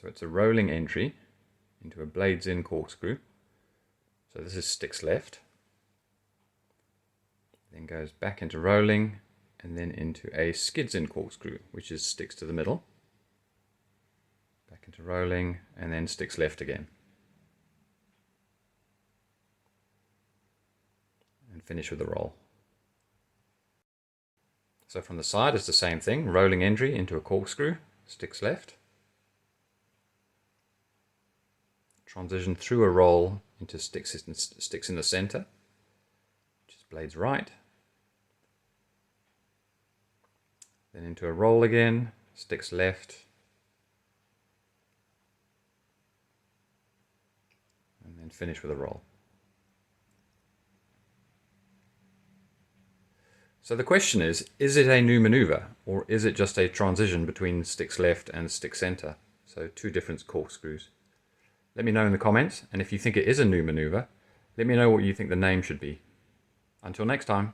So it's a rolling entry into a blades-in corkscrew. So this is sticks left, then goes back into rolling, and then into a skids-in corkscrew, which is sticks to the middle, back into rolling, and then sticks left again. And finish with a roll. So from the side it's the same thing, rolling entry into a corkscrew, sticks left, transition through a roll into sticks in the center, which is blades right, then into a roll again, sticks left, and then finish with a roll. So the question is it a new maneuver, or is it just a transition between sticks left and stick center? So two different corkscrews. Let me know in the comments, and if you think it is a new maneuver, let me know what you think the name should be. Until next time.